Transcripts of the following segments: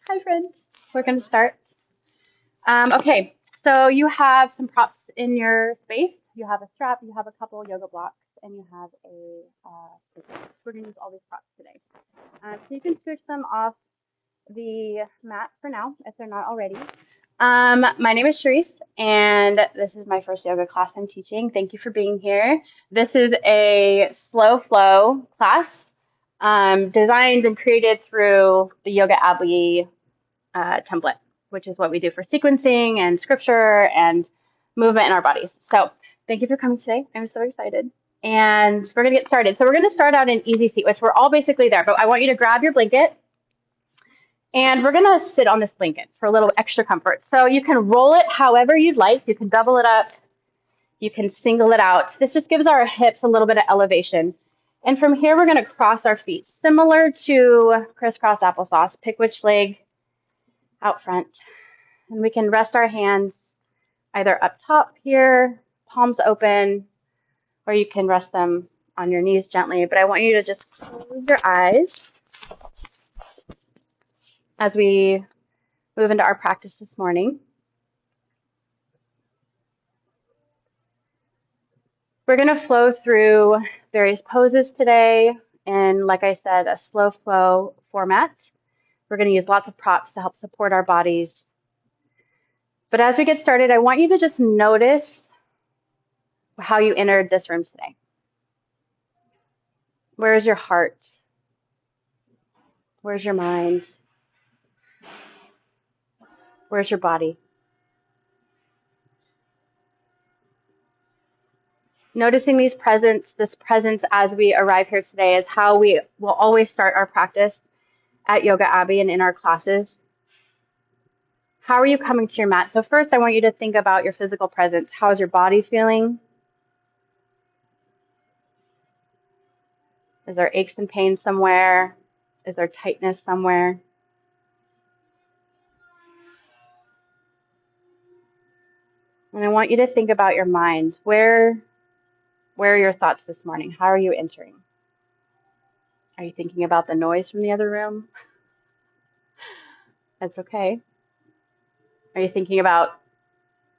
Hi, friends. We're going to start. Okay, so you have some props in your space. You have a strap, you have a couple yoga blocks, and you have a we're going to use all these props today. So you can switch them off the mat for now if they're not already. My name is Cherise, and this is my first yoga class I'm teaching. Thank you for being here. This is a slow flow class designed and created through the Yoga Abbey template, which is what we do for sequencing and scripture and movement in our bodies. So thank you for coming today. I'm so excited. And we're going to get started. So we're going to start out in easy seat, which we're all basically there, but I want you to grab your blanket and we're going to sit on this blanket for a little extra comfort. So you can roll it however you'd like. You can double it up. You can single it out. This just gives our hips a little bit of elevation. And from here, we're going to cross our feet, similar to crisscross applesauce. Pick which leg out front. And we can rest our hands either up top here, palms open, or you can rest them on your knees gently. But I want you to just close your eyes as we move into our practice this morning. We're going to flow through various poses today, and like I said, a slow flow format. We're going to use lots of props to help support our bodies. But as we get started, I want you to just notice how you entered this room today. Where's your heart? Where's your mind? Where's your body? Noticing this presence as we arrive here today is how we will always start our practice at Yoga Abbey and in our classes. How are you coming to your mat? So first, I want you to think about your physical presence. How is your body feeling? Is there aches and pains somewhere? Is there tightness somewhere? And I want you to think about your mind. Where are your thoughts this morning? How are you entering? Are you thinking about the noise from the other room? That's okay. Are you thinking about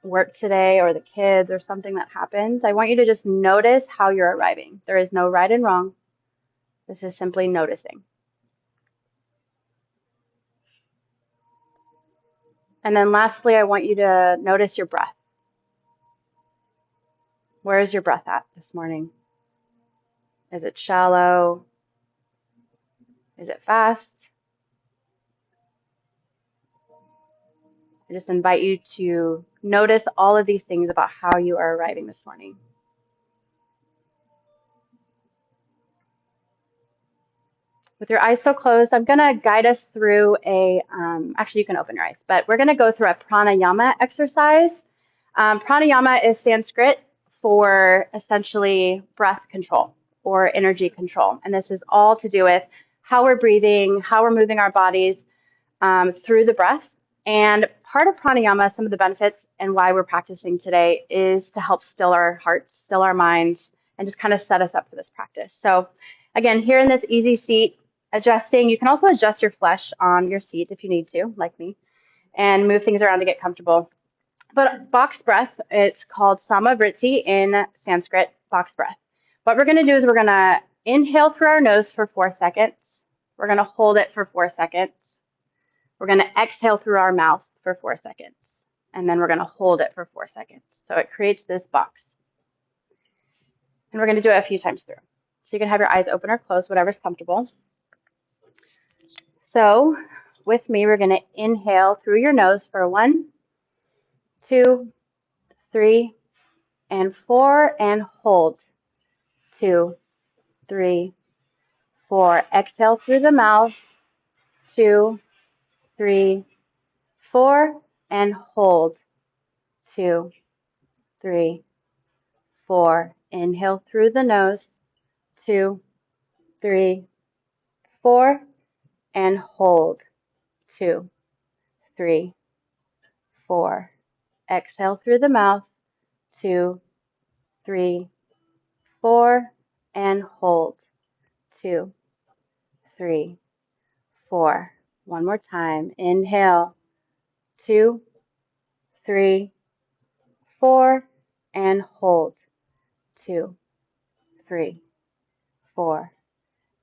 work today or the kids or something that happened? I want you to just notice how you're arriving. There is no right and wrong. This is simply noticing. And then lastly, I want you to notice your breath. Where is your breath at this morning? Is it shallow? Is it fast? I just invite you to notice all of these things about how you are arriving this morning. With your eyes still closed, I'm going to guide us through actually you can open your eyes, but we're going to go through a pranayama exercise. Pranayama is Sanskrit for essentially breath control or energy control. And this is all to do with how we're breathing, how we're moving our bodies through the breath. And part of pranayama, some of the benefits and why we're practicing today is to help still our hearts, still our minds, and just kind of set us up for this practice. So again, here in this easy seat, adjusting, you can also adjust your flesh on your seat if you need to, like me, and move things around to get comfortable. But box breath, it's called samavriti in Sanskrit, box breath. What we're going to do is we're going to inhale through our nose for 4 seconds. We're going to hold it for 4 seconds. We're going to exhale through our mouth for 4 seconds. And then we're going to hold it for 4 seconds. So it creates this box. And we're going to do it a few times through. So you can have your eyes open or closed, whatever's comfortable. So with me, we're going to inhale through your nose for 1, 2, 3, and 4, and hold. 2, 3, 4. Exhale through the mouth. 2, 3, 4, and hold. 2, 3, 4. Inhale through the nose. 2, 3, 4, and hold. 2, 3, 4. Exhale through the mouth. 2, 3, 4, and hold. 2, 3, 4. One more time. Inhale, 2, 3, 4, and hold. 2, 3, 4.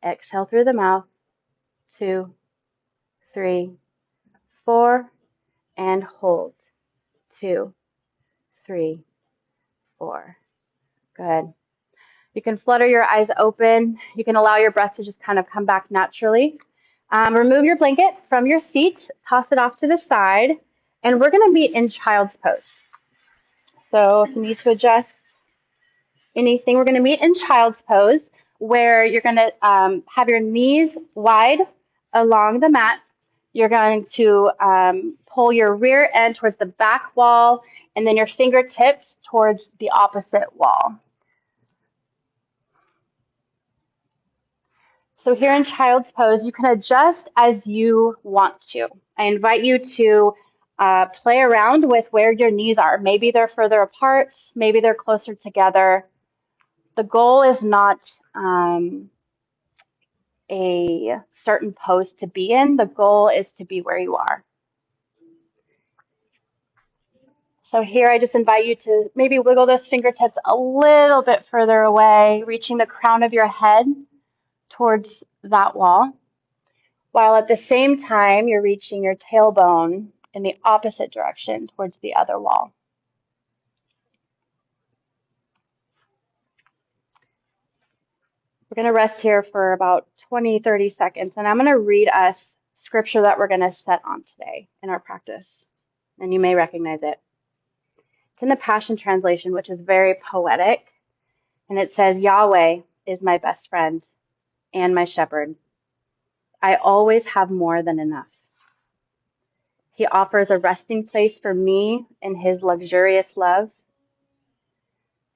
Exhale through the mouth. 2, 3, 4, and hold. 2, 3, 4. Good. You can flutter your eyes open. You can allow your breath to just kind of come back naturally. Remove your blanket from your seat, toss it off to the side, and we're going to meet in child's pose. So if you need to adjust anything, we're going to meet in child's pose, where you're going to have your knees wide along the mat. You're going to pull your rear end towards the back wall, and then your fingertips towards the opposite wall. So here in child's pose, you can adjust as you want to. I invite you to play around with where your knees are. Maybe they're further apart, maybe they're closer together. The goal is not a certain pose to be in. The goal is to be where you are. So here I just invite you to maybe wiggle those fingertips a little bit further away, reaching the crown of your head towards that wall, while at the same time you're reaching your tailbone in the opposite direction towards the other wall. We're going to rest here for about 20, 30 seconds, and I'm going to read us scripture that we're going to set on today in our practice, and you may recognize it. It's in the Passion Translation, which is very poetic, and it says, Yahweh is my best friend and my shepherd. I always have more than enough. He offers a resting place for me in his luxurious love,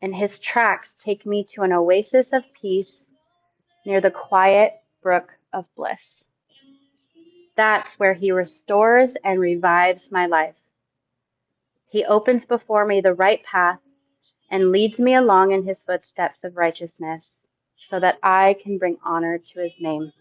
and his tracks take me to an oasis of peace near the quiet brook of bliss. That's where he restores and revives my life. He opens before me the right path and leads me along in his footsteps of righteousness so that I can bring honor to his name.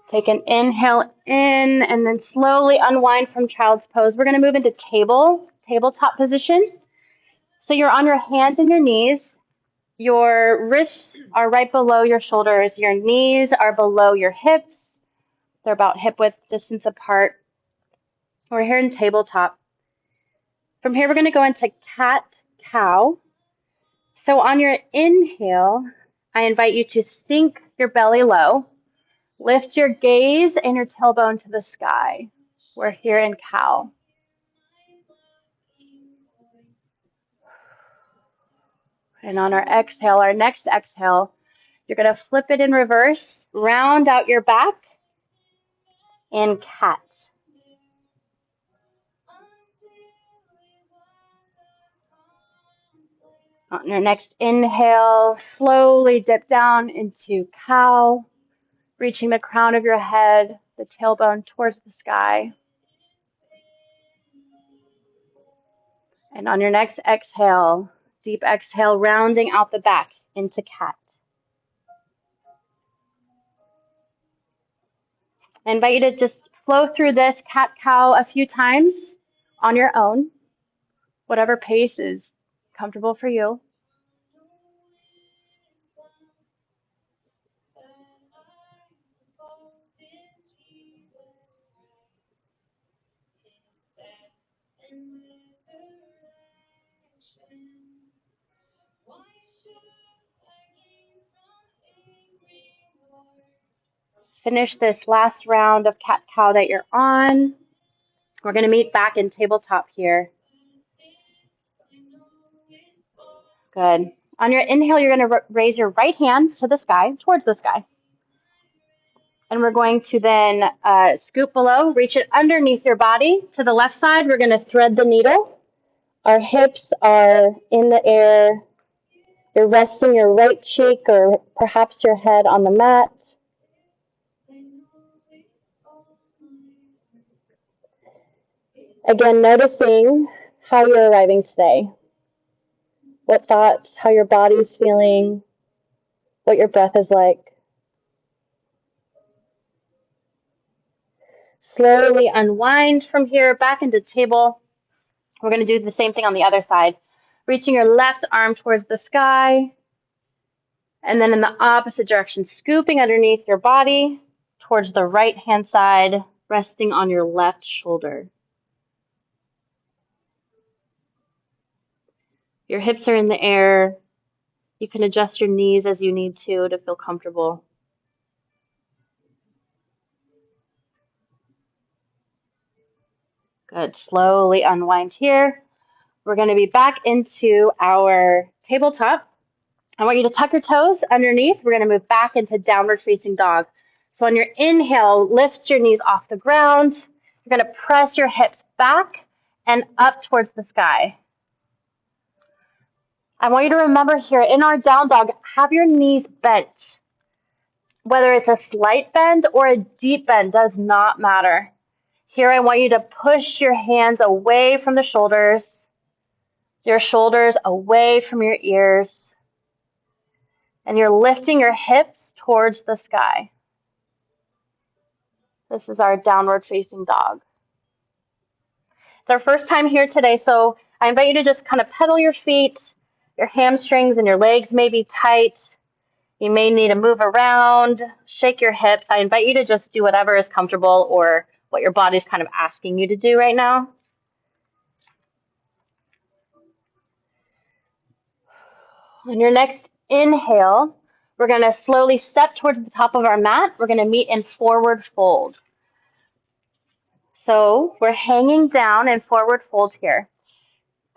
Take an inhale in and then slowly unwind from child's pose. We're going to move into tabletop position. So you're on your hands and your knees. Your wrists are right below your shoulders. Your knees are below your hips. They're about hip width distance apart. We're here in tabletop. From here, we're going to go into cat-cow. So on your inhale, I invite you to sink your belly low. Lift your gaze and your tailbone to the sky. We're here in cow. And on our exhale, our next exhale, you're going to flip it in reverse, round out your back, and cat. On your next inhale, slowly dip down into cow, reaching the crown of your head, the tailbone towards the sky. And on your next exhale, deep exhale, rounding out the back into cat. I invite you to just flow through this cat-cow a few times on your own, whatever pace is comfortable for you. Finish this last round of cat-cow that you're on. We're going to meet back in tabletop here. Good. On your inhale, you're going to raise your right hand to the sky, towards the sky. And we're going to then scoop below, reach it underneath your body. To the left side, we're going to thread the needle. Our hips are in the air. You're resting your right cheek or perhaps your head on the mat. Again, noticing how you're arriving today. What thoughts, how your body's feeling, what your breath is like. Slowly unwind from here back into table. We're going to do the same thing on the other side. Reaching your left arm towards the sky, and then in the opposite direction, scooping underneath your body towards the right hand side, resting on your left shoulder. Your hips are in the air. You can adjust your knees as you need to feel comfortable. Good. Slowly unwind here. We're going to be back into our tabletop. I want you to tuck your toes underneath. We're going to move back into downward facing dog. So on your inhale, lift your knees off the ground. You're going to press your hips back and up towards the sky. I want you to remember here in our down dog, have your knees bent. Whether it's a slight bend or a deep bend does not matter. Here I want you to push your hands away from the shoulders, your shoulders away from your ears, and you're lifting your hips towards the sky. This is our downward facing dog. It's our first time here today, so I invite you to just kind of pedal your feet. Your hamstrings and your legs may be tight. You may need to move around, shake your hips. I invite you to just do whatever is comfortable or what your body's kind of asking you to do right now. On your next inhale, we're going to slowly step towards the top of our mat. We're going to meet in forward fold. So we're hanging down in forward fold here.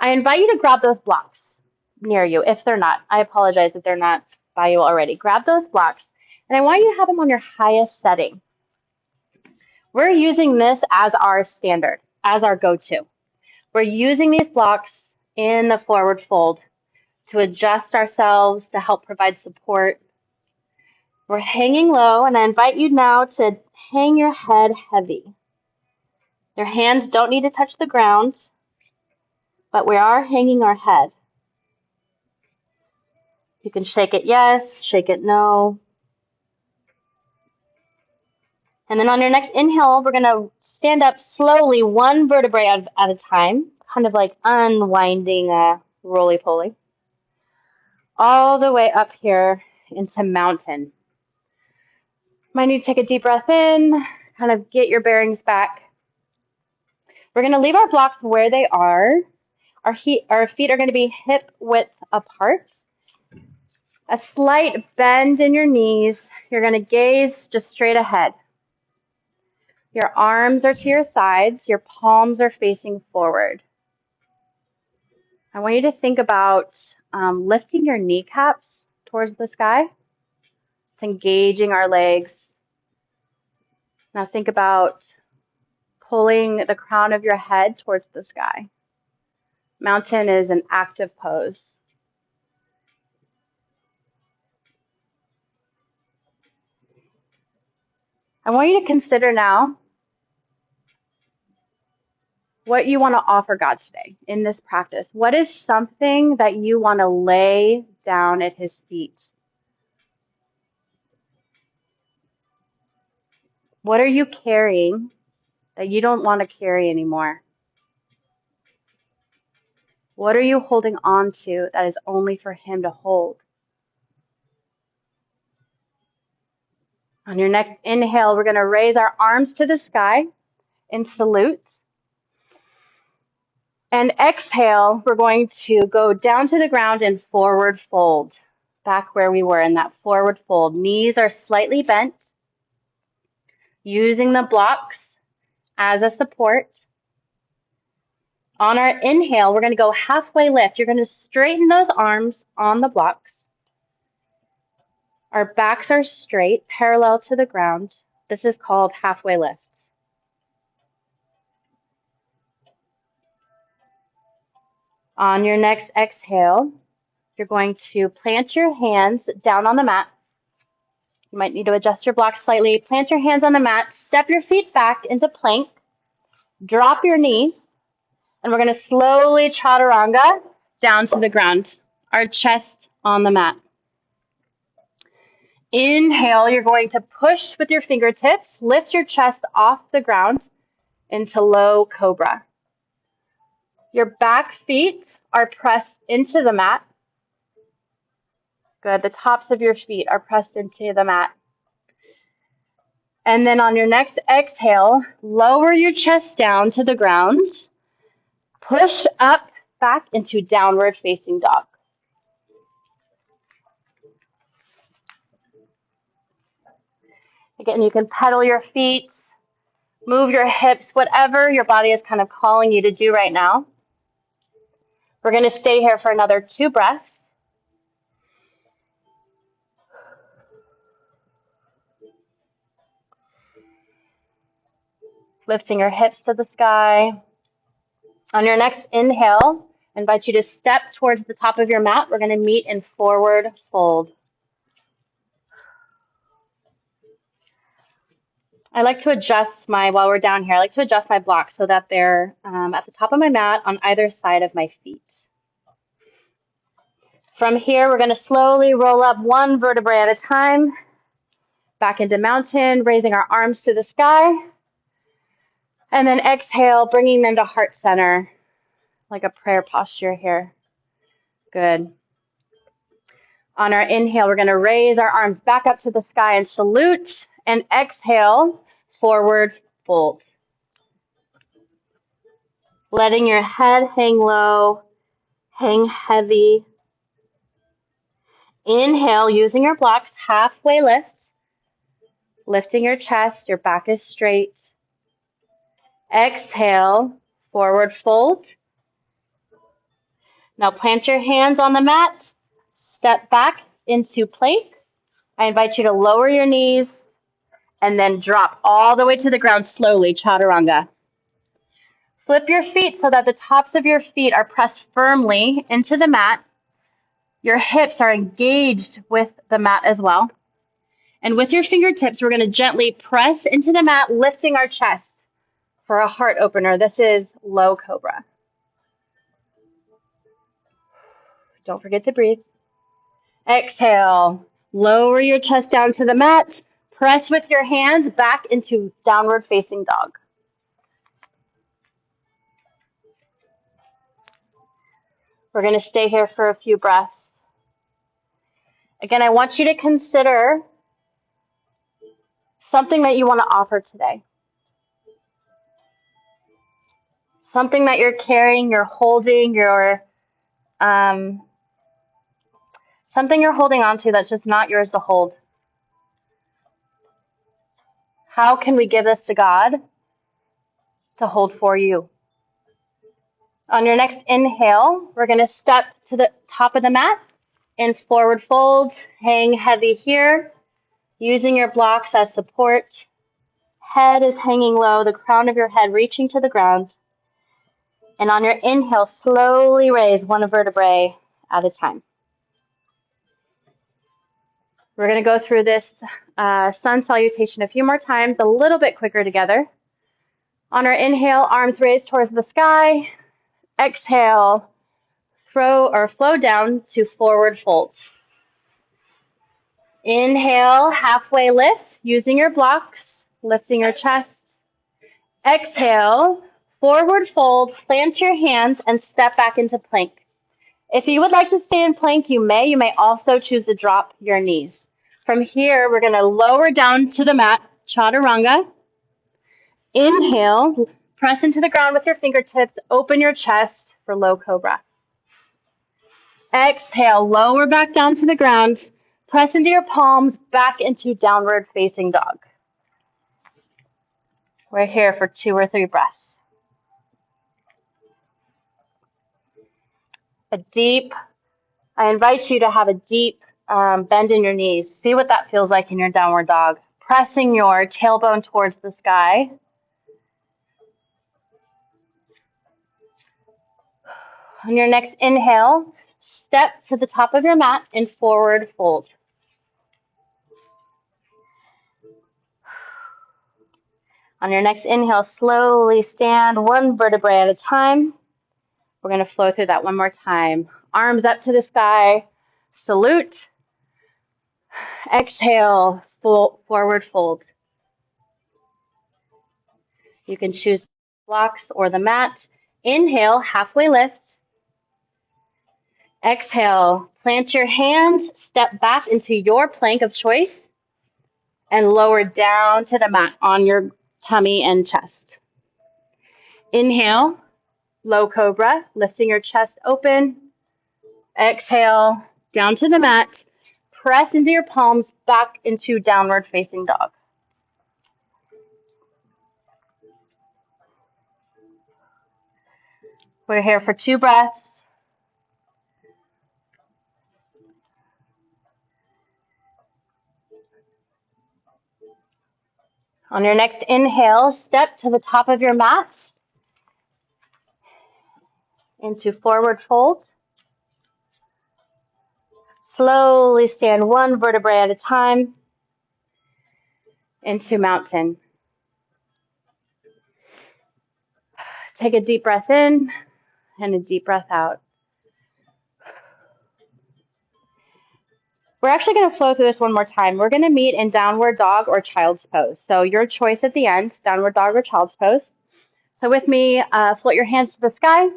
I invite you to grab those blocks near you, if they're not. I apologize if they're not by you already. Grab those blocks, and I want you to have them on your highest setting. We're using this as our standard, as our go-to. We're using these blocks in the forward fold to adjust ourselves, to help provide support. We're hanging low, and I invite you now to hang your head heavy. Your hands don't need to touch the ground, but we are hanging our head. You can shake it yes, shake it no. And then on your next inhale, we're going to stand up slowly, one vertebrae at a time, kind of like unwinding a roly-poly, all the way up here into mountain. Might need to take a deep breath in, kind of get your bearings back. We're going to leave our blocks where they are. Our feet are going to be hip width apart. A slight bend in your knees. You're going to gaze just straight ahead. Your arms are to your sides. Your palms are facing forward. I want you to think about lifting your kneecaps towards the sky. It's engaging our legs. Now think about pulling the crown of your head towards the sky. Mountain is an active pose. I want you to consider now what you want to offer God today in this practice. What is something that you want to lay down at His feet? What are you carrying that you don't want to carry anymore? What are you holding on to that is only for Him to hold? On your next inhale, we're going to raise our arms to the sky in salute. And exhale, we're going to go down to the ground in forward fold, back where we were in that forward fold. Knees are slightly bent, using the blocks as a support. On our inhale, we're going to go halfway lift. You're going to straighten those arms on the blocks. Our backs are straight, parallel to the ground. This is called halfway lift. On your next exhale, you're going to plant your hands down on the mat. You might need to adjust your blocks slightly. Plant your hands on the mat, step your feet back into plank, drop your knees, and we're going to slowly chaturanga down to the ground, our chest on the mat. Inhale, you're going to push with your fingertips, lift your chest off the ground into low cobra. Your back feet are pressed into the mat. Good. The tops of your feet are pressed into the mat. And then on your next exhale, lower your chest down to the ground. Push up back into downward facing dog. Again, you can pedal your feet, move your hips, whatever your body is kind of calling you to do right now. We're going to stay here for another 2 breaths. Lifting your hips to the sky. On your next inhale, I invite you to step towards the top of your mat. We're going to meet in forward fold. I like to adjust while we're down here, I like to adjust my blocks so that they're at the top of my mat on either side of my feet. From here, we're going to slowly roll up 1 vertebrae at a time, back into mountain, raising our arms to the sky. And then exhale, bringing them to heart center, like a prayer posture here. Good. On our inhale, we're going to raise our arms back up to the sky and salute. And exhale, forward fold. Letting your head hang low, hang heavy. Inhale, using your blocks, halfway lift. Lifting your chest, your back is straight. Exhale, forward fold. Now plant your hands on the mat. Step back into plank. I invite you to lower your knees and then drop all the way to the ground slowly, chaturanga. Flip your feet so that the tops of your feet are pressed firmly into the mat. Your hips are engaged with the mat as well. And with your fingertips, we're going to gently press into the mat, lifting our chest for a heart opener. This is low cobra. Don't forget to breathe. Exhale. Lower your chest down to the mat. Press with your hands back into downward facing dog. We're going to stay here for a few breaths. Again, I want you to consider something that you want to offer today. Something that you're carrying, you're holding, something you're holding on to that's just not yours to hold. How can we give this to God to hold for you? On your next inhale, we're going to step to the top of the mat in forward fold. Hang heavy here, using your blocks as support. Head is hanging low, the crown of your head reaching to the ground. And on your inhale, slowly raise 1 vertebrae at a time. We're going to go through this sun salutation a few more times, a little bit quicker together. On our inhale, arms raised towards the sky. Exhale, flow down to forward fold. Inhale, halfway lift, using your blocks, lifting your chest. Exhale, forward fold, plant your hands, and step back into plank. If you would like to stay in plank, you may. You may also choose to drop your knees. From here, we're going to lower down to the mat, chaturanga. Inhale, press into the ground with your fingertips, open your chest for low cobra. Exhale, lower back down to the ground, press into your palms, back into downward facing dog. We're here for 2 or 3 breaths. I invite you to have a deep bend in your knees. See what that feels like in your downward dog. Pressing your tailbone towards the sky. On your next inhale, step to the top of your mat in forward fold. On your next inhale, slowly stand 1 vertebrae at a time. We're going to flow through that one more time. Arms up to the sky. Salute. Exhale, forward fold. You can choose blocks or the mat. Inhale, halfway lift. Exhale, plant your hands, step back into your plank of choice, and lower down to the mat on your tummy and chest. Inhale, low cobra, lifting your chest open. Exhale, down to the mat. Press into your palms back into downward facing dog. We're here for 2 breaths. On your next inhale, step to the top of your mat into forward fold. Slowly stand one vertebrae at a time into mountain. Take a deep breath in and a deep breath out. We're actually going to flow through this one more time. We're going to meet in downward dog or child's pose. So your choice at the end, downward dog or child's pose. So with me, float your hands to the sky.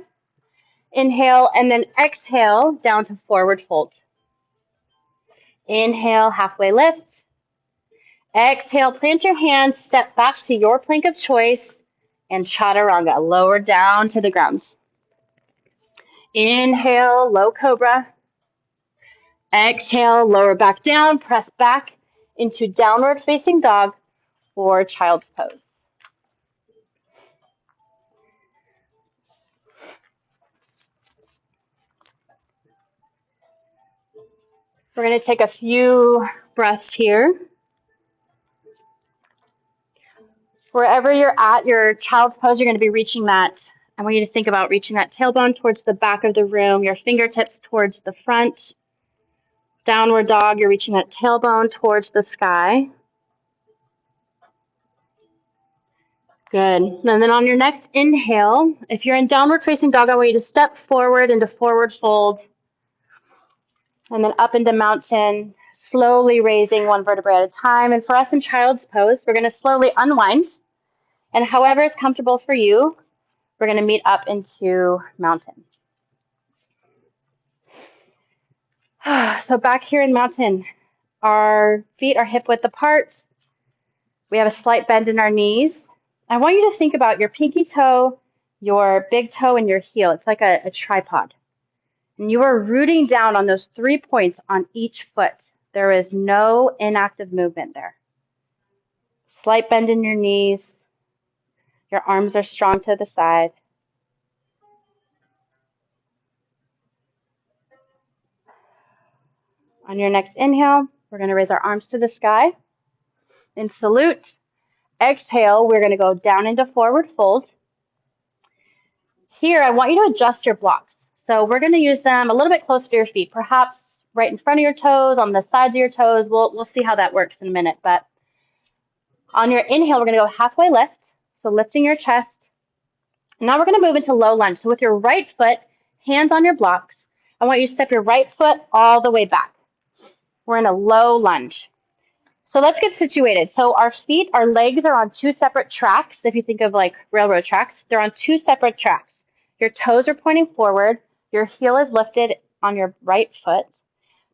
Inhale and then exhale down to forward fold. Inhale, halfway lift. Exhale, plant your hands, step back to your plank of choice, and chaturanga, lower down to the ground. Inhale, low cobra. Exhale, lower back down, press back into downward facing dog or child's pose. We're going to take a few breaths here. Wherever you're at, your child's pose, you're going to be reaching that. I want you to think about reaching that tailbone towards the back of the room, your fingertips towards the front. Downward dog, you're reaching that tailbone towards the sky. Good. And then on your next inhale, if you're in downward facing dog, I want you to step forward into forward fold and then up into mountain, slowly raising one vertebrae at a time. And for us in child's pose, we're going to slowly unwind. And however is comfortable for you, we're going to meet up into mountain. So back here in mountain, our feet are hip width apart. We have a slight bend in our knees. I want you to think about your pinky toe, your big toe, and your heel. It's like a tripod. And you are rooting down on those 3 points on each foot. There is no inactive movement there. Slight bend in your knees. Your arms are strong to the side. On your next inhale, we're going to raise our arms to the sky in salute. Exhale, we're going to go down into forward fold. Here, I want you to adjust your blocks. So we're going to use them a little bit closer to your feet, perhaps right in front of your toes, on the sides of your toes. We'll see how that works in a minute. But on your inhale, we're going to go halfway lift. So lifting your chest. Now we're going to move into low lunge. So with your right foot, hands on your blocks, I want you to step your right foot all the way back. We're in a low lunge. So let's get situated. So our legs are on 2 separate tracks. If you think of like railroad tracks, they're on 2 separate tracks. Your toes are pointing forward. Your heel is lifted on your right foot.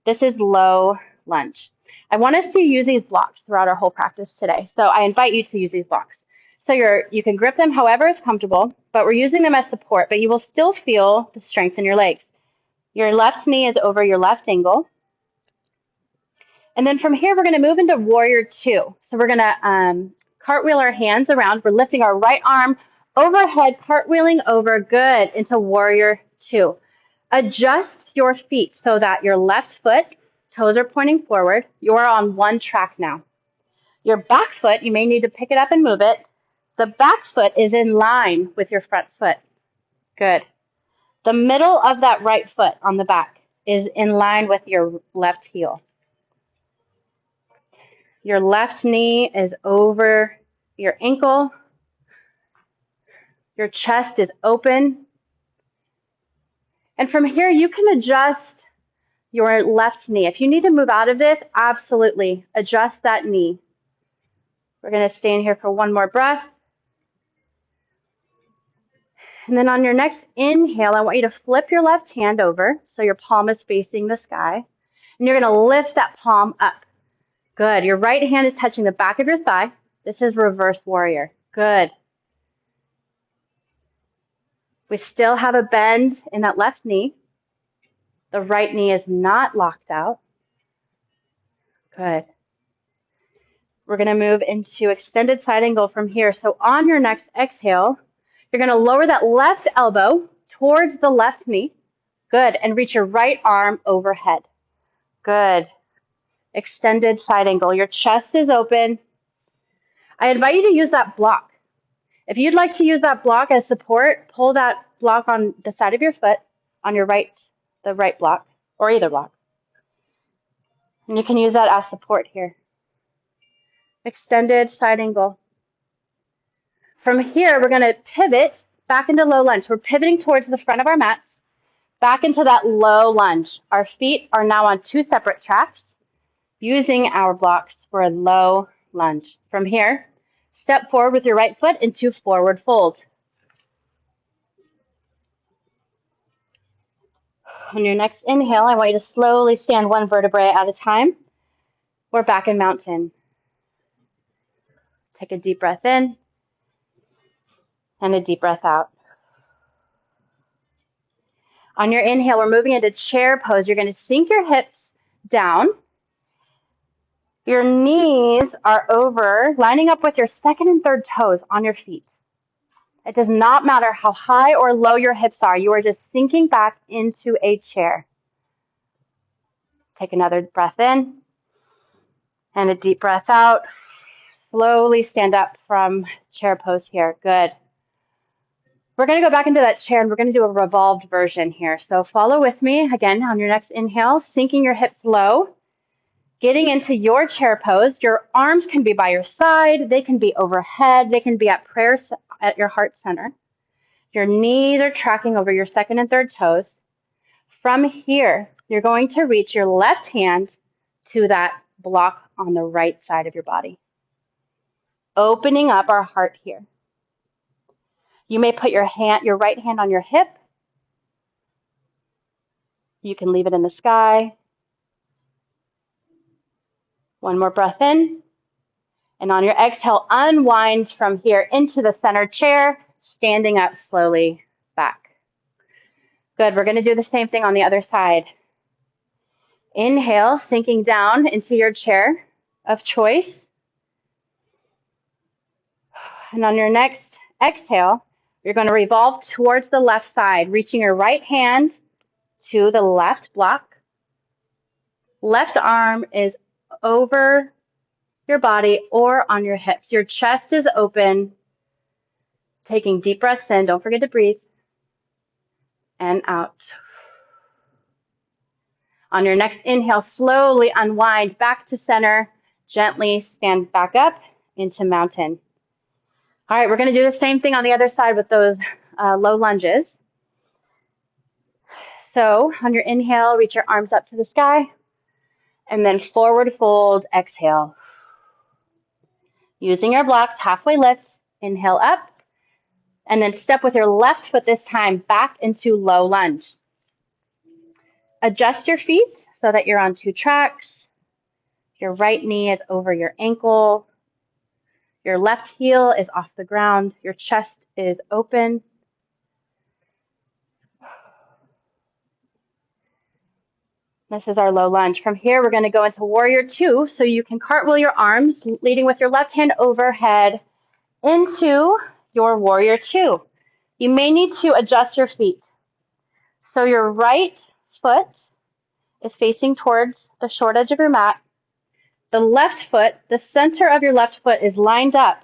This is low lunge. I want us to use these blocks throughout our whole practice today. So I invite you to use these blocks. So you can grip them however is comfortable, but we're using them as support, but you will still feel the strength in your legs. Your left knee is over your left ankle. And then from here, we're going to move into warrior 2. So we're going to cartwheel our hands around. We're lifting our right arm overhead, cartwheeling over, good, into warrior 2. Adjust your feet so that your left foot, toes are pointing forward. You are on one track now. Your back foot, you may need to pick it up and move it. The back foot is in line with your front foot. Good. The middle of that right foot on the back is in line with your left heel. Your left knee is over your ankle. Your chest is open. And from here, you can adjust your left knee. If you need to move out of this, absolutely adjust that knee. We're going to stay in here for one more breath. And then on your next inhale, I want you to flip your left hand over so your palm is facing the sky. And you're going to lift that palm up. Good. Your right hand is touching the back of your thigh. This is reverse warrior. Good. We still have a bend in that left knee. The right knee is not locked out. Good. We're going to move into extended side angle from here. So on your next exhale, you're going to lower that left elbow towards the left knee. Good. And reach your right arm overhead. Good. Extended side angle. Your chest is open. I invite you to use that block. If you'd like to use that block as support, pull that block on the side of your foot, on your right, the right block, or either block. And you can use that as support here. Extended side angle. From here, we're going to pivot back into low lunge. We're pivoting towards the front of our mats, back into that low lunge. Our feet are now on two separate tracks, using our blocks for a low lunge. From here, step forward with your right foot into forward fold. On your next inhale, I want you to slowly stand one vertebrae at a time. We're back in mountain. Take a deep breath in and a deep breath out. On your inhale, we're moving into chair pose. You're going to sink your hips down. Your knees are over, lining up with your second and third toes on your feet. It does not matter how high or low your hips are. You are just sinking back into a chair. Take another breath in and a deep breath out. Slowly stand up from chair pose here. Good. We're going to go back into that chair and we're going to do a revolved version here. So follow with me again on your next inhale, sinking your hips low, getting into your chair pose. Your arms can be by your side. They can be overhead. They can be at prayer at your heart center. Your knees are tracking over your second and third toes. From here, you're going to reach your left hand to that block on the right side of your body, opening up our heart here. You may put your right hand on your hip. You can leave it in the sky. One more breath in. And on your exhale, unwind from here into the center chair, standing up slowly back. Good. We're going to do the same thing on the other side. Inhale, sinking down into your chair of choice. And on your next exhale, you're going to revolve towards the left side, reaching your right hand to the left block. Left arm is over your body or on your hips. Your chest is open. Taking deep breaths in. Don't forget to breathe. And out. On your next inhale, slowly unwind back to center. Gently stand back up into mountain. All right, we're going to do the same thing on the other side with those low lunges. So on your inhale, reach your arms up to the sky. And then forward fold, exhale. Using your blocks, halfway lift, inhale up. And then step with your left foot this time back into low lunge. Adjust your feet so that you're on two tracks. Your right knee is over your ankle. Your left heel is off the ground. Your chest is open. This is our low lunge. From here, we're going to go into warrior two. So you can cartwheel your arms, leading with your left hand overhead into your warrior two. You may need to adjust your feet. So your right foot is facing towards the short edge of your mat. The left foot, the center of your left foot is lined up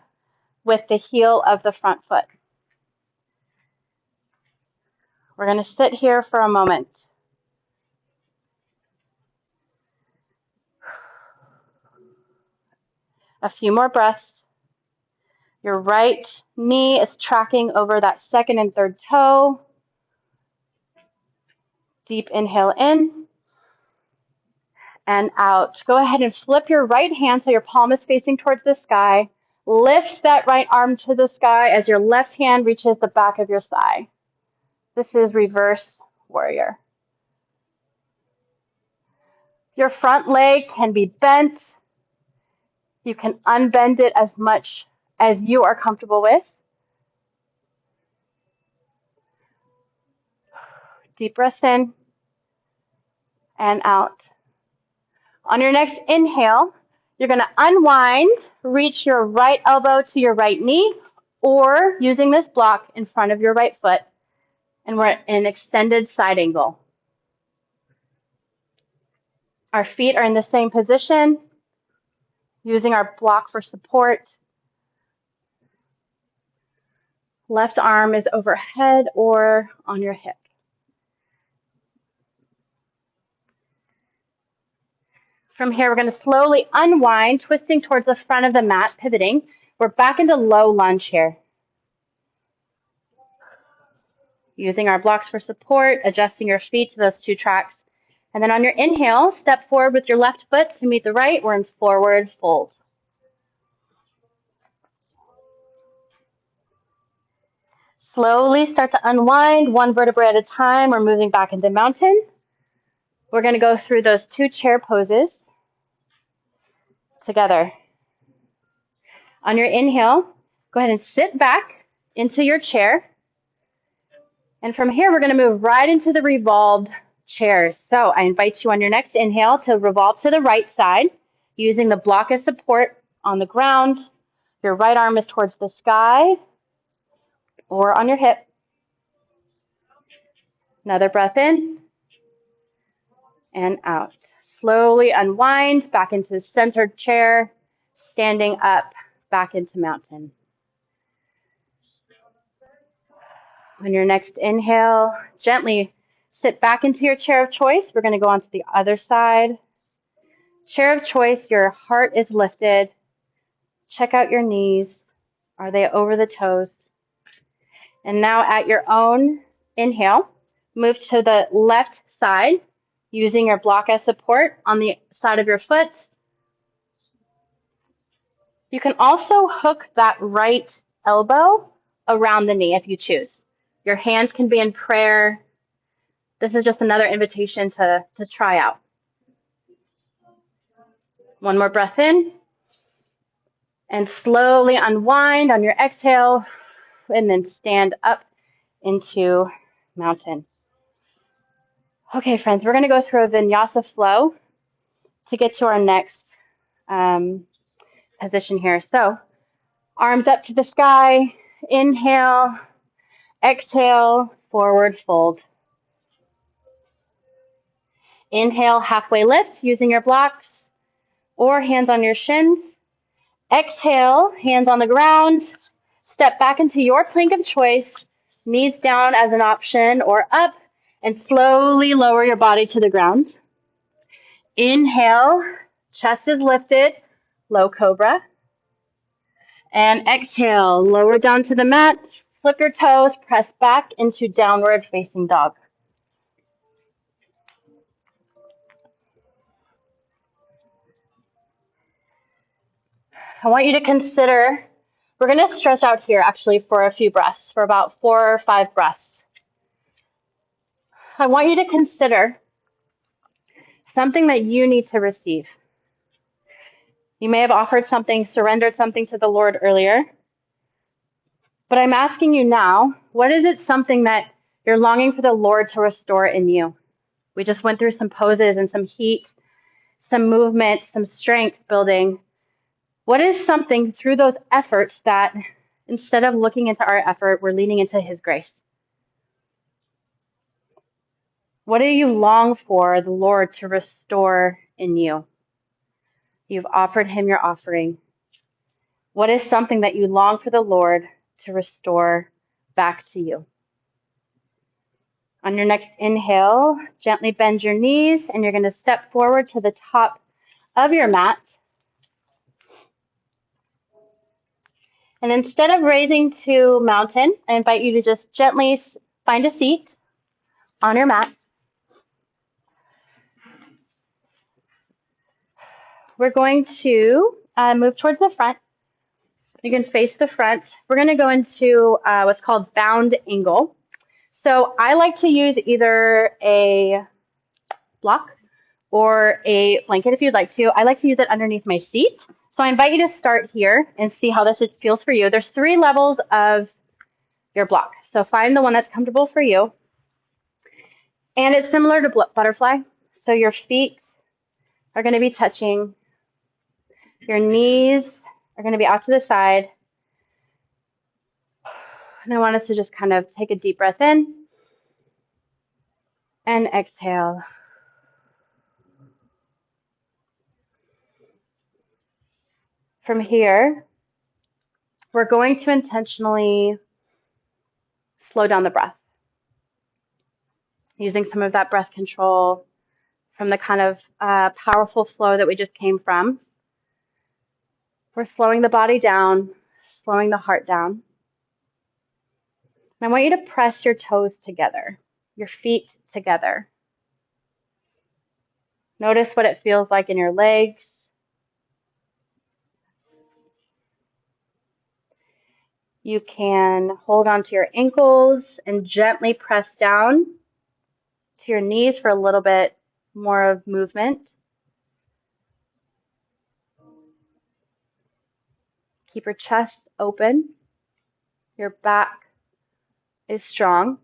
with the heel of the front foot. We're going to sit here for a moment. A few more breaths. Your right knee is tracking over that second and third toe. Deep inhale in and out. Go ahead and flip your right hand so your palm is facing towards the sky. Lift that right arm to the sky as your left hand reaches the back of your thigh. This is reverse warrior. Your front leg can be bent. You can unbend it as much as you are comfortable with. Deep breath in and out. On your next inhale, you're going to unwind, reach your right elbow to your right knee, or using this block in front of your right foot, and we're in an extended side angle. Our feet are in the same position, using our block for support. Left arm is overhead or on your hip. From here, we're going to slowly unwind, twisting towards the front of the mat, pivoting. We're back into low lunge here. Using our blocks for support, adjusting your feet to those two tracks. And then on your inhale, step forward with your left foot to meet the right. We're in forward fold. Slowly start to unwind, one vertebrae at a time. We're moving back into mountain. We're going to go through those two chair poses together. On your inhale, go ahead and sit back into your chair. And from here, we're going to move right into the revolved chairs. So I invite you on your next inhale to revolve to the right side, using the block as support on the ground. Your right arm is towards the sky or on your hip. Another breath in and out. Slowly unwind back into the centered chair, standing up back into mountain. On your next inhale, gently sit back into your chair of choice. We're going to go on to the other side. Chair of choice, your heart is lifted. Check out your knees. Are they over the toes? And now at your own inhale, move to the left side, using your block as support on the side of your foot. You can also hook that right elbow around the knee if you choose. Your hands can be in prayer. This is just another invitation to try out. One more breath in. And slowly unwind on your exhale, and then stand up into mountain. Okay, friends, we're going to go through a vinyasa flow to get to our next position here. So, arms up to the sky, inhale, exhale, forward fold. Inhale, halfway lift using your blocks or hands on your shins. Exhale, hands on the ground. Step back into your plank of choice, knees down as an option or up, and slowly lower your body to the ground. Inhale, chest is lifted, low cobra. And exhale, lower down to the mat, flip your toes, press back into downward facing dog. I want you to consider, we're going to stretch out here actually for a few breaths, for about 4 or 5 breaths. I want you to consider something that you need to receive. You may have offered something, surrendered something to the Lord earlier, but I'm asking you now, what is it something that you're longing for the Lord to restore in you? We just went through some poses and some heat, some movement, some strength building. What is something through those efforts that instead of looking into our effort, we're leaning into His grace? What do you long for the Lord to restore in you? You've offered Him your offering. What is something that you long for the Lord to restore back to you? On your next inhale, gently bend your knees, and you're going to step forward to the top of your mat. And instead of raising to mountain, I invite you to just gently find a seat on your mat. we're going to move towards the front. You can face the front. We're going to go into what's called bound angle. So I like to use either a block or a blanket if you'd like to. I like to use it underneath my seat. So I invite you to start here and see how this feels for you. There's 3 levels of your block. So find the one that's comfortable for you. And it's similar to butterfly. So your feet are going to be touching. Your knees are going to be out to the side. And I want us to just kind of take a deep breath in and exhale. From here, we're going to intentionally slow down the breath, using some of that breath control from the kind of powerful flow that we just came from. We're slowing the body down, slowing the heart down. And I want you to press your toes together, your feet together. Notice what it feels like in your legs. You can hold onto your ankles and gently press down to your knees for a little bit more of movement. Keep your chest open. Your back is strong.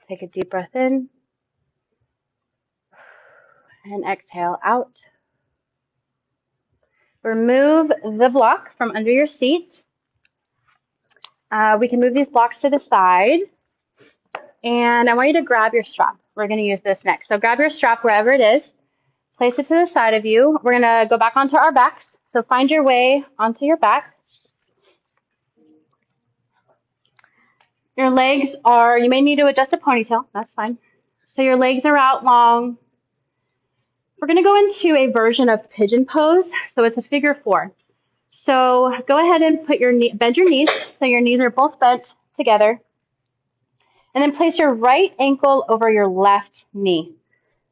Take a deep breath in and exhale out. Remove the block from under your seat. We can move these blocks to the side. And I want you to grab your strap. We're going to use this next. So grab your strap wherever it is. Place it to the side of you. We're going to go back onto our backs. So find your way onto your back. Your legs are, you may need to adjust a ponytail. That's fine. So your legs are out long. We're going to go into a version of pigeon pose. So it's a figure 4. So go ahead and bend your knees. So your knees are both bent together. And then place your right ankle over your left knee.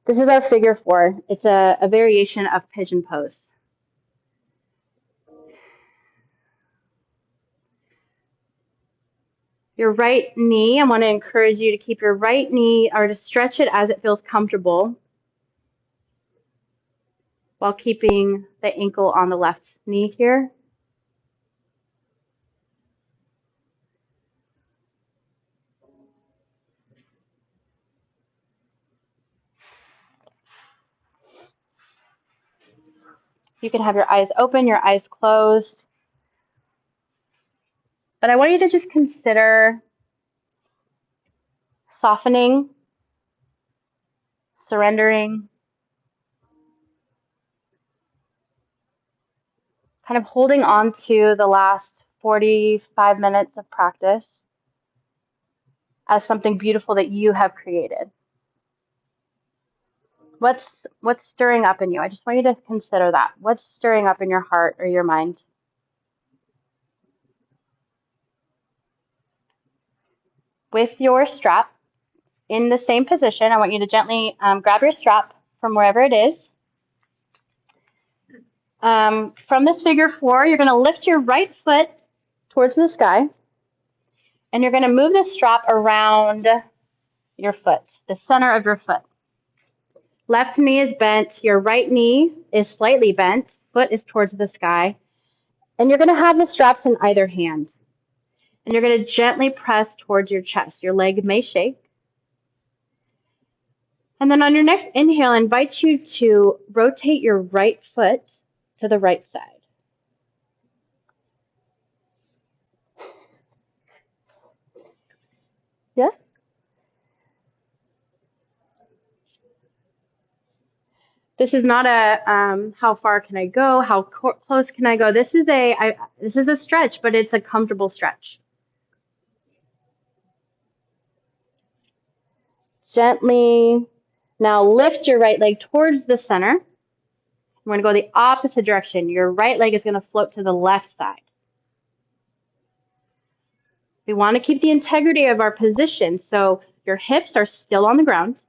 This is our figure 4. It's a variation of pigeon pose. Your right knee, I want to encourage you to keep your right knee or to stretch it as it feels comfortable while keeping the ankle on the left knee here. You can have your eyes open, your eyes closed. But I want you to just consider softening, surrendering, kind of holding on to the last 45 minutes of practice as something beautiful that you have created. What's stirring up in you? I just want you to consider that. What's stirring up in your heart or your mind? With your strap in the same position, I want you to gently grab your strap from wherever it is. From this figure 4, you're going to lift your right foot towards the sky, and you're going to move the strap around your foot, the center of your foot. Left knee is bent, your right knee is slightly bent, foot is towards the sky, and you're going to have the straps in either hand. And you're going to gently press towards your chest. Your leg may shake. And then on your next inhale, I invite you to rotate your right foot to the right side. Yeah? This is not a how far can I go, how close can I go. This is a stretch, but it's a comfortable stretch. Gently now lift your right leg towards the center. We're going to go the opposite direction. Your right leg is going to float to the left side. We want to keep the integrity of our position, so your hips are still on the ground.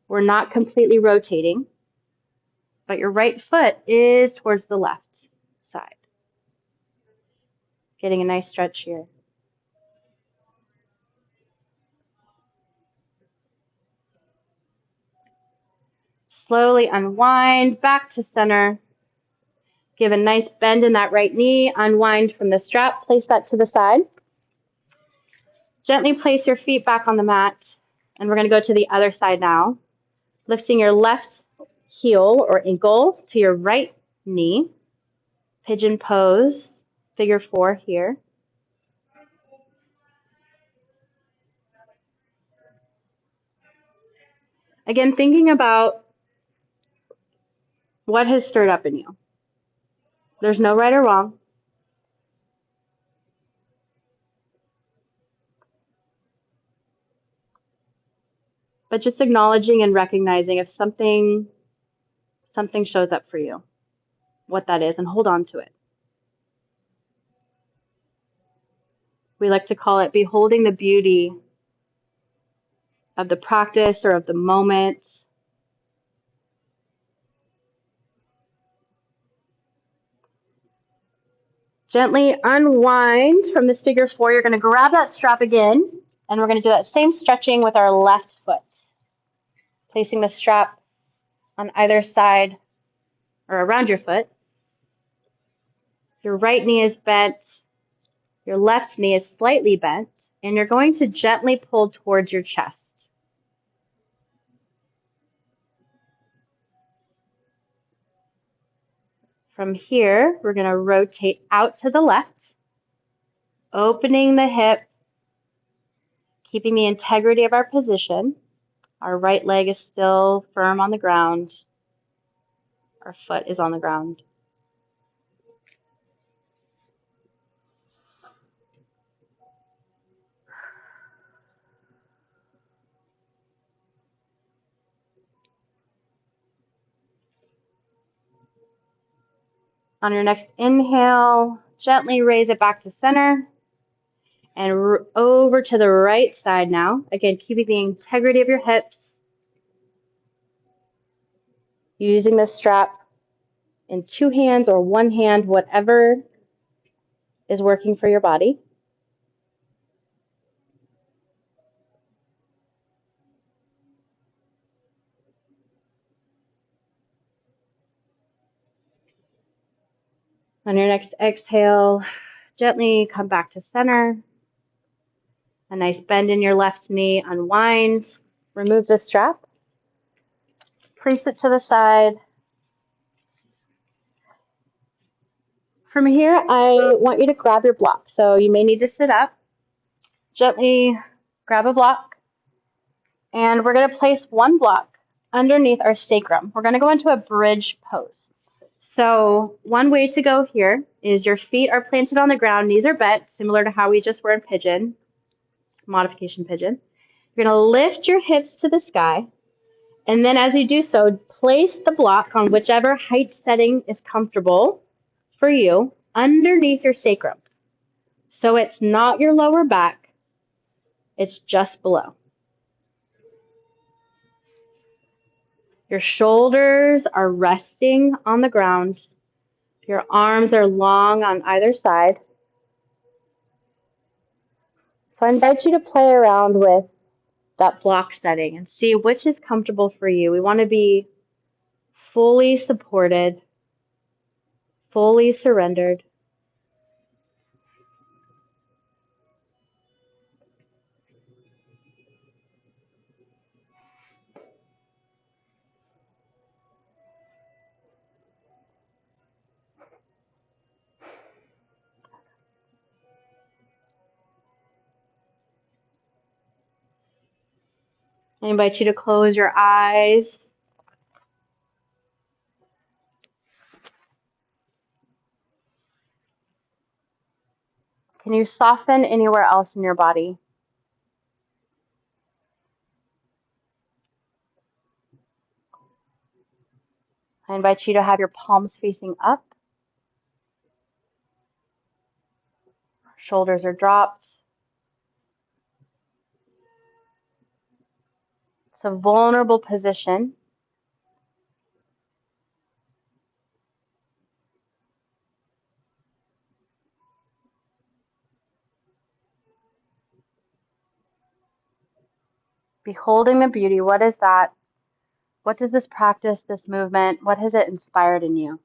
We're not completely rotating, but your right foot is towards the left side. Getting a nice stretch here. Slowly unwind back to center. Give a nice bend in that right knee. Unwind from the strap. Place that to the side. Gently place your feet back on the mat. And we're going to go to the other side now. Lifting your left heel or ankle to your right knee. Pigeon pose. Figure 4 here. Again, thinking about what has stirred up in you. There's no right or wrong. But just acknowledging and recognizing if something shows up for you, what that is, and hold on to it. We like to call it beholding the beauty of the practice or of the moment. Gently unwind from this figure 4. You're going to grab that strap again, and we're going to do that same stretching with our left foot. Placing the strap on either side or around your foot. Your right knee is bent. Your left knee is slightly bent, and you're going to gently pull towards your chest. From here, we're going to rotate out to the left, opening the hip, keeping the integrity of our position. Our right leg is still firm on the ground. Our foot is on the ground. On your next inhale, gently raise it back to center and over to the right side now. Again, keeping the integrity of your hips. Using the strap in 2 hands or 1 hand, whatever is working for your body. On your next exhale, gently come back to center. A nice bend in your left knee, unwind. Remove the strap. Place it to the side. From here, I want you to grab your block. So you may need to sit up. Gently grab a block. And we're going to place one block underneath our sacrum. We're going to go into a bridge pose. So one way to go here is your feet are planted on the ground, knees are bent, similar to how we just were in pigeon, modification pigeon. You're going to lift your hips to the sky, and then as you do so, place the block on whichever height setting is comfortable for you underneath your sacrum. So it's not your lower back, it's just below. Your shoulders are resting on the ground. Your arms are long on either side. So I invite you to play around with that block setting and see which is comfortable for you. We want to be fully supported, fully surrendered. I invite you to close your eyes. Can you soften anywhere else in your body? I invite you to have your palms facing up, shoulders are dropped. It's a vulnerable position. Beholding the beauty, what is that? What does this practice, this movement, what has it inspired in you?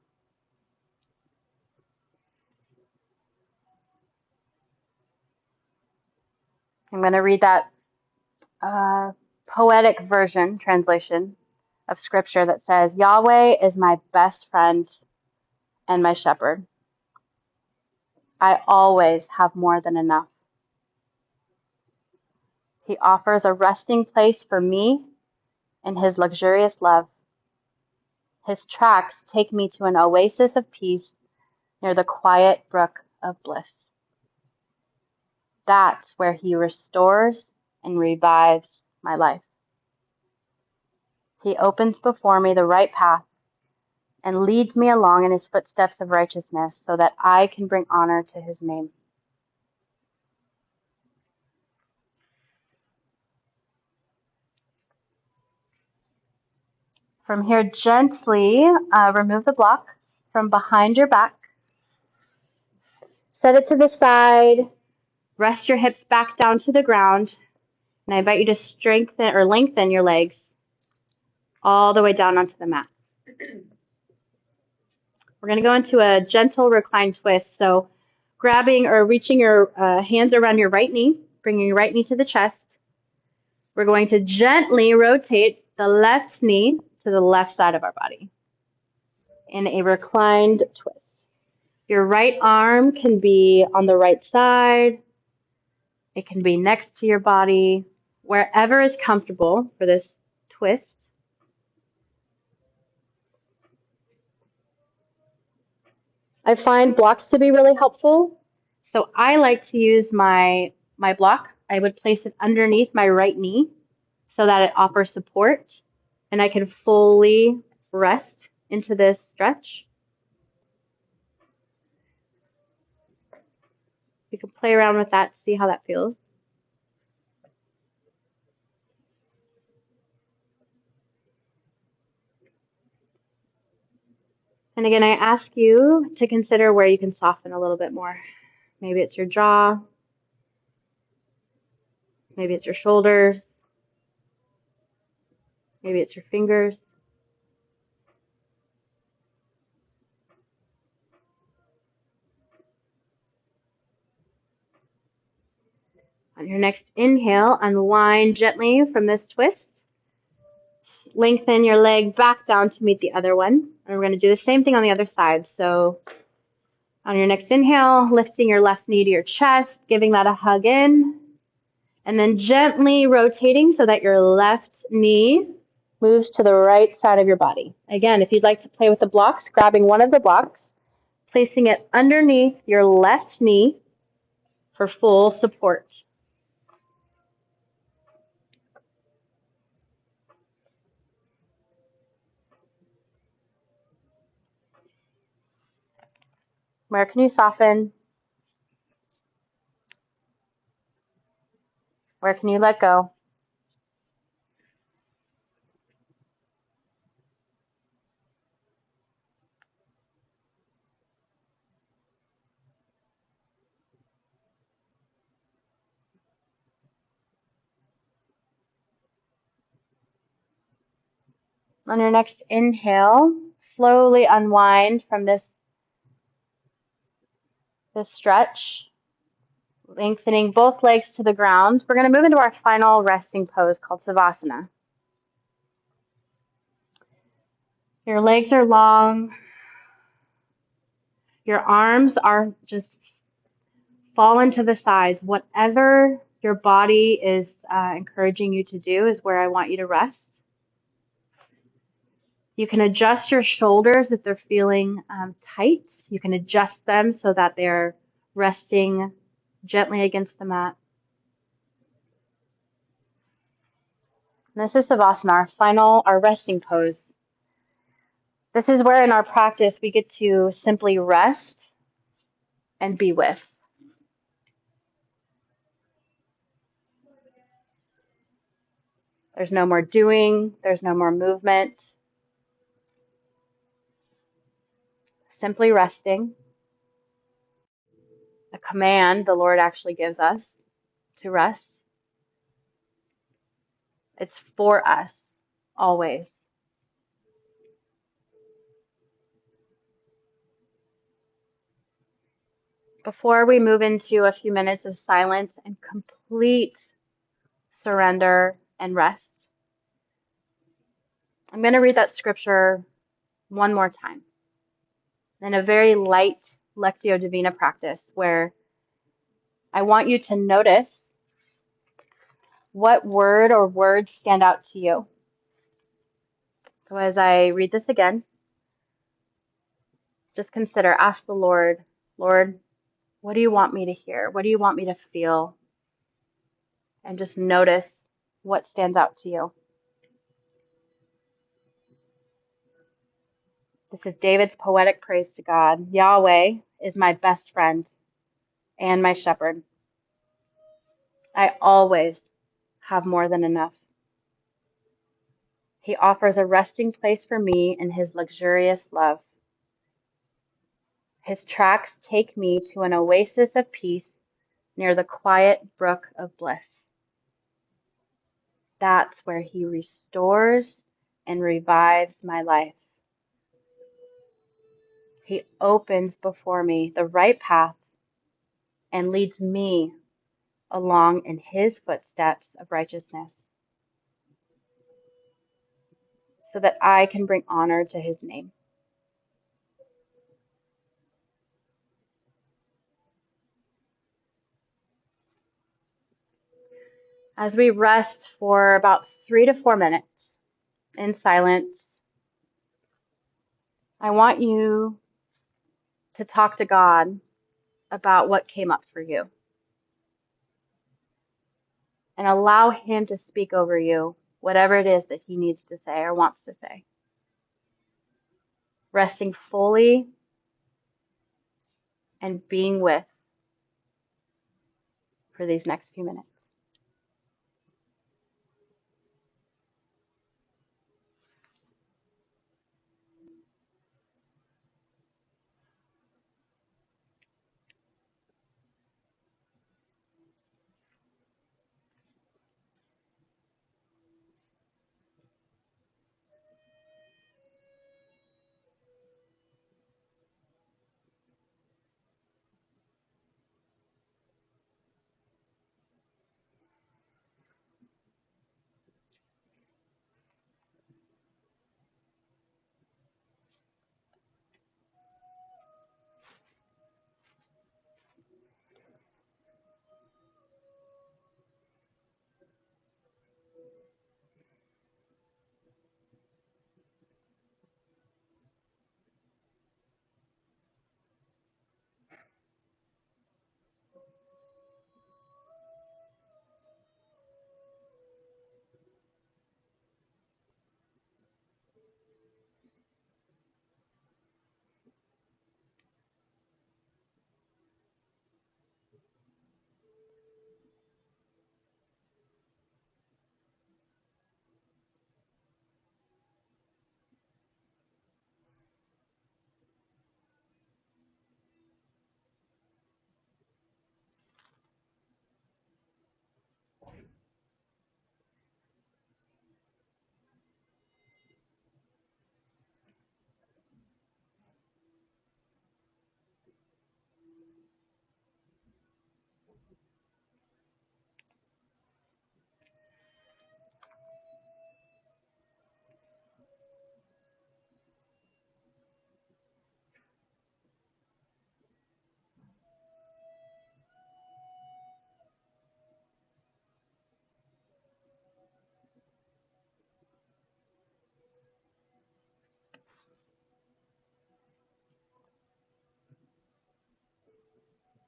I'm going to read that poetic version, translation of scripture that says, Yahweh is my best friend and my shepherd. I always have more than enough. He offers a resting place for me in his luxurious love. His tracks take me to an oasis of peace near the quiet brook of bliss. That's where he restores and revives my life. He opens before me the right path and leads me along in his footsteps of righteousness so that I can bring honor to his name. From here, gently remove the block from behind your back. Set it to the side. Rest your hips back down to the ground. And I invite you to strengthen or lengthen your legs all the way down onto the mat. We're going to go into a gentle reclined twist. So grabbing or reaching your hands around your right knee, bringing your right knee to the chest. We're going to gently rotate the left knee to the left side of our body in a reclined twist. Your right arm can be on the right side. It can be next to your body, wherever is comfortable for this twist. I find blocks to be really helpful. So I like to use my block. I would place it underneath my right knee so that it offers support and I can fully rest into this stretch. You can play around with that, see how that feels. And again, I ask you to consider where you can soften a little bit more. Maybe it's your jaw, maybe it's your shoulders, maybe it's your fingers. On your next inhale, unwind gently from this twist. Lengthen your leg back down to meet the other one. And we're going to do the same thing on the other side. So on your next inhale, lifting your left knee to your chest, giving that a hug in, and then gently rotating so that your left knee moves to the right side of your body. Again, if you'd like to play with the blocks, grabbing one of the blocks, placing it underneath your left knee for full support. Where can you soften? Where can you let go? On your next inhale, slowly unwind from this stretch, lengthening both legs to the ground. We're going to move into our final resting pose called Savasana. Your legs are long. Your arms are just fallen to the sides. Whatever your body is encouraging you to do is where I want you to rest. You can adjust your shoulders if they're feeling tight. You can adjust them so that they're resting gently against the mat. And this is Savasana, our resting pose. This is where in our practice we get to simply rest and be with. There's no more doing, there's no more movement, simply resting. A command the Lord actually gives us to rest. It's for us, always. Before we move into a few minutes of silence and complete surrender and rest, I'm going to read that scripture one more time in a very light Lectio Divina practice where I want you to notice what word or words stand out to you. So as I read this again, just consider, ask the Lord, Lord, what do you want me to hear? What do you want me to feel? And just notice what stands out to you. This is David's poetic praise to God. Yahweh is my best friend and my shepherd. I always have more than enough. He offers a resting place for me in his luxurious love. His tracks take me to an oasis of peace near the quiet brook of bliss. That's where he restores and revives my life. He opens before me the right path and leads me along in his footsteps of righteousness so that I can bring honor to his name. As we rest for about 3 to 4 minutes in silence, I want you to talk to God about what came up for you and allow him to speak over you, whatever it is that he needs to say or wants to say. Resting fully and being with for these next few minutes.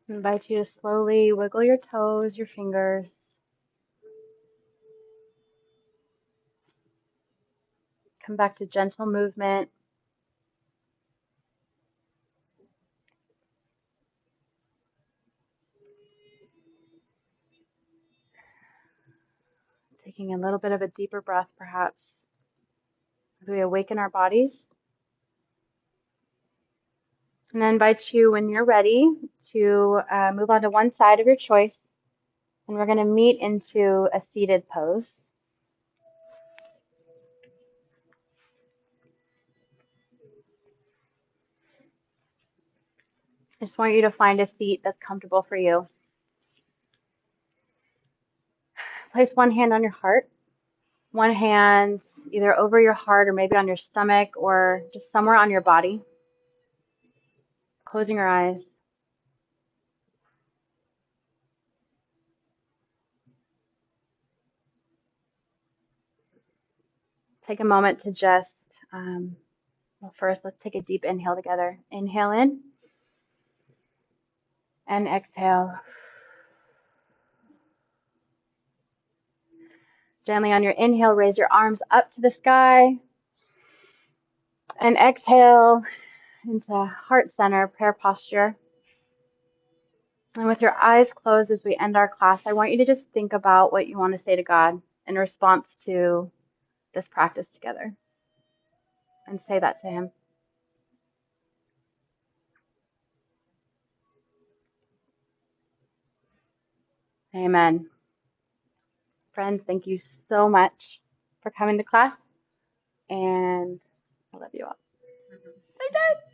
I invite you to slowly wiggle your toes, your fingers. Come back to gentle movement Taking a little bit of a deeper breath, perhaps, as we awaken our bodies. And I invite you, when you're ready, to move on to one side of your choice. And we're going to meet into a seated pose. I just want you to find a seat that's comfortable for you. Place one hand on your heart, one hand either over your heart or maybe on your stomach or just somewhere on your body. Closing your eyes. Take a moment to just, well, first let's take a deep inhale together. Inhale in and exhale. Gently on your inhale, raise your arms up to the sky. And exhale into heart center, prayer posture. And with your eyes closed as we end our class, I want you to just think about what you want to say to God in response to this practice together. And say that to Him. Amen. Friends, thank you so much for coming to class. And I love you all. I did.